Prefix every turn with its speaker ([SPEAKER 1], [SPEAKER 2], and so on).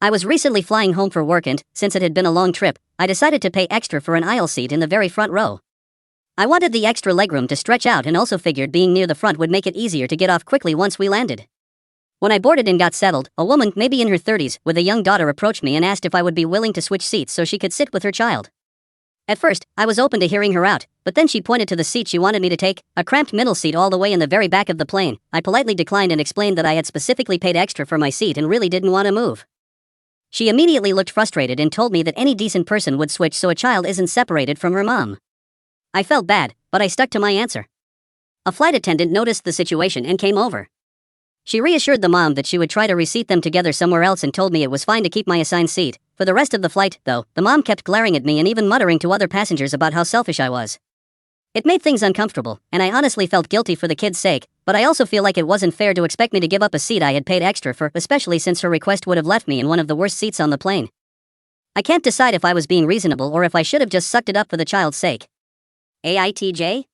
[SPEAKER 1] I was recently flying home for work and, since it had been a long trip, I decided to pay extra for an aisle seat in the very front row. I wanted the extra legroom to stretch out and also figured being near the front would make it easier to get off quickly once we landed. When I boarded and got settled, a woman, maybe in her 30s, with a young daughter approached me and asked if I would be willing to switch seats so she could sit with her child. At first, I was open to hearing her out, but then she pointed to the seat she wanted me to take, a cramped middle seat all the way in the very back of the plane. I politely declined and explained that I had specifically paid extra for my seat and really didn't want to move. She immediately looked frustrated and told me that any decent person would switch so a child isn't separated from her mom. I felt bad, but I stuck to my answer. A flight attendant noticed the situation and came over. She reassured the mom that she would try to reseat them together somewhere else and told me it was fine to keep my assigned seat. For the rest of the flight, though, the mom kept glaring at me and even muttering to other passengers about how selfish I was. It made things uncomfortable, and I honestly felt guilty for the kid's sake, but I also feel like it wasn't fair to expect me to give up a seat I had paid extra for, especially since her request would have left me in one of the worst seats on the plane. I can't decide if I was being reasonable or if I should have just sucked it up for the child's sake. AITJ?